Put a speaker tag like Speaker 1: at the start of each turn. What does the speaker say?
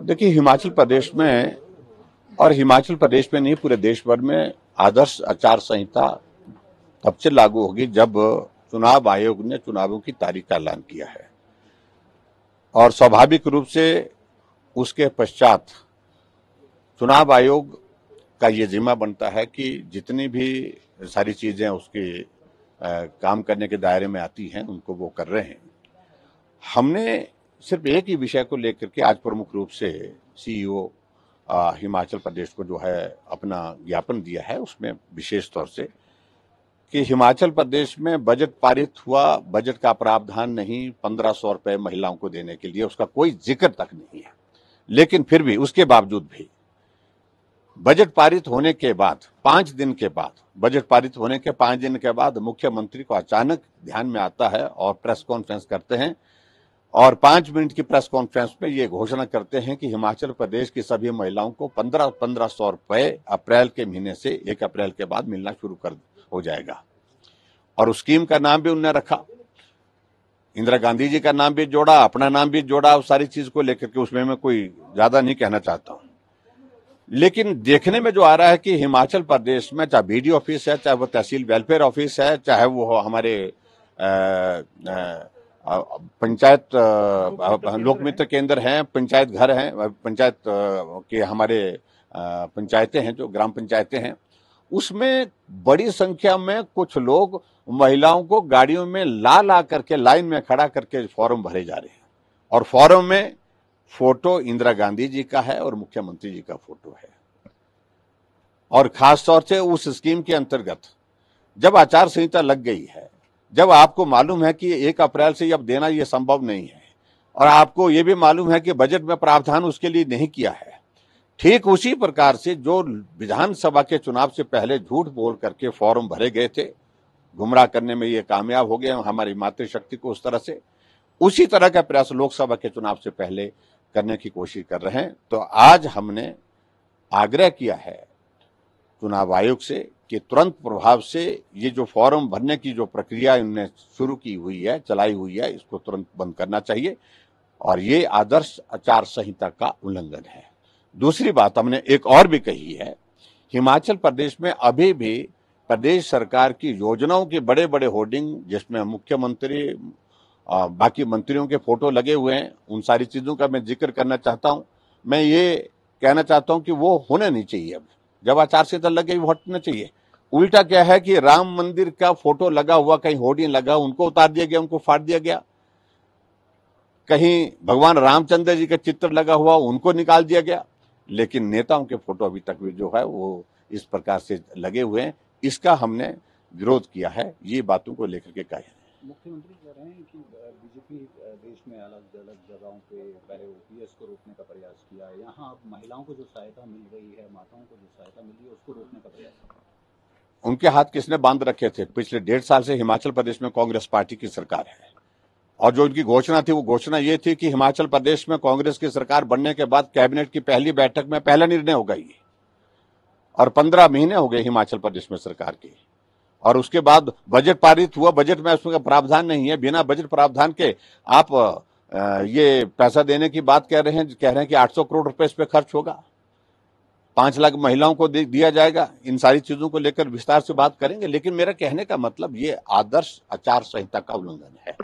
Speaker 1: देखिए, हिमाचल प्रदेश में और हिमाचल प्रदेश में नहीं पूरे देश भर में आदर्श आचार संहिता तब से लागू होगी जब चुनाव आयोग ने चुनावों की तारीख का ऐलान किया है। और स्वाभाविक रूप से उसके पश्चात चुनाव आयोग का ये जिम्मा बनता है कि जितनी भी सारी चीजें उसके काम करने के दायरे में आती हैं उनको वो कर रहे हैं। हमने सिर्फ एक ही विषय को लेकर के आज प्रमुख रूप से सीईओ हिमाचल प्रदेश को जो है अपना ज्ञापन दिया है, उसमें विशेष तौर से कि हिमाचल प्रदेश में बजट पारित हुआ, बजट का प्रावधान नहीं 1500 रुपए महिलाओं को देने के लिए, उसका कोई जिक्र तक नहीं है। लेकिन फिर भी उसके बावजूद भी बजट पारित होने के बाद 5 दिन के बाद, बजट पारित होने के 5 दिन के बाद मुख्यमंत्री को अचानक ध्यान में आता है और प्रेस कॉन्फ्रेंस करते हैं और 5 मिनट की प्रेस कॉन्फ्रेंस में ये घोषणा करते हैं कि हिमाचल प्रदेश की सभी महिलाओं को 1500 रुपए अप्रैल के महीने से 1 अप्रैल के बाद मिलना शुरू हो जाएगा। और उस स्कीम का नाम भी उन्होंने रखा, इंदिरा गांधी जी का नाम भी जोड़ा, अपना नाम भी जोड़ा, उस सारी चीज को लेकर के उसमें मैं कोई ज्यादा नहीं कहना चाहता हूं। लेकिन देखने में जो आ रहा है कि हिमाचल प्रदेश में चाहे बीडीओ ऑफिस है, चाहे वो तहसील वेलफेयर ऑफिस है, चाहे वो हमारे पंचायत लोकमित्र केंद्र हैं, पंचायत घर हैं, पंचायत के हमारे पंचायतें हैं, जो ग्राम पंचायतें हैं, उसमें बड़ी संख्या में कुछ लोग महिलाओं को गाड़ियों में ला करके लाइन में खड़ा करके फॉर्म भरे जा रहे हैं। और फॉर्म में फोटो इंदिरा गांधी जी का है और मुख्यमंत्री जी का फोटो है। और खास तौर से उस स्कीम के अंतर्गत जब आचार संहिता लग गई है, जब आपको मालूम है कि 1 अप्रैल से अब देना यह संभव नहीं है और आपको यह भी मालूम है कि बजट में प्रावधान उसके लिए नहीं किया है, ठीक उसी प्रकार से जो विधानसभा के चुनाव से पहले झूठ बोल करके फॉर्म भरे गए थे, गुमराह करने में ये कामयाब हो गए हमारी मातृशक्ति को, उस तरह से उसी तरह का प्रयास लोकसभा के चुनाव से पहले करने की कोशिश कर रहे हैं। तो आज हमने आग्रह किया है चुनाव आयोग से कि तुरंत प्रभाव से ये जो फॉर्म भरने की जो प्रक्रिया इन्होंने शुरू की हुई है, चलाई हुई है, इसको तुरंत बंद करना चाहिए और ये आदर्श आचार संहिता का उल्लंघन है। दूसरी बात हमने एक और भी कही है, हिमाचल प्रदेश में अभी भी प्रदेश सरकार की योजनाओं के बड़े बड़े होर्डिंग जिसमें मुख्यमंत्री बाकी मंत्रियों के फोटो लगे हुए हैं, उन सारी चीजों का मैं जिक्र करना चाहता हूं। मैं ये कहना चाहता हूं कि वो होने नहीं चाहिए। अब जब आचार संहिता लग गई वो हटना चाहिए। उल्टा क्या है कि राम मंदिर का फोटो लगा हुआ, कहीं होर्डिंग लगा, उनको उतार दिया गया, उनको फाड़ दिया गया। कहीं भगवान रामचंद्र जी का चित्र लगा हुआ, उनको निकाल दिया गया। लेकिन नेताओं के फोटो अभी तक भी जो है वो इस प्रकार से लगे हुए हैं। इसका हमने विरोध किया है, ये बातों को लेकर के कहा है।
Speaker 2: मुख्यमंत्री कह रहे हैं कि बीजेपी देश में अलग अलग जगहों पे पहले ओपीएस को रोकने का प्रयास किया है, यहाँ अब महिलाओं को जो सहायता मिल रही है, माताओं को जो सहायता मिल रही है, उसको रोकने का प्रयास।
Speaker 1: उनके हाथ किसने बांध रखे थे? पिछले 1.5 साल से हिमाचल प्रदेश में कांग्रेस पार्टी की सरकार है और जो उनकी घोषणा थी वो घोषणा ये थी कि हिमाचल प्रदेश में कांग्रेस की सरकार बनने के बाद कैबिनेट की पहली बैठक में पहला निर्णय होगा ये। और 15 महीने हो गए हिमाचल प्रदेश में सरकार की और उसके बाद बजट पारित हुआ, बजट में उसमें प्रावधान नहीं है। बिना बजट प्रावधान के आप ये पैसा देने की बात कह रहे हैं कि 800 करोड़ रुपए इस पे खर्च होगा, 5 लाख महिलाओं को दिया जाएगा। इन सारी चीजों को लेकर विस्तार से बात करेंगे, लेकिन मेरा कहने का मतलब ये आदर्श आचार संहिता का उल्लंघन है।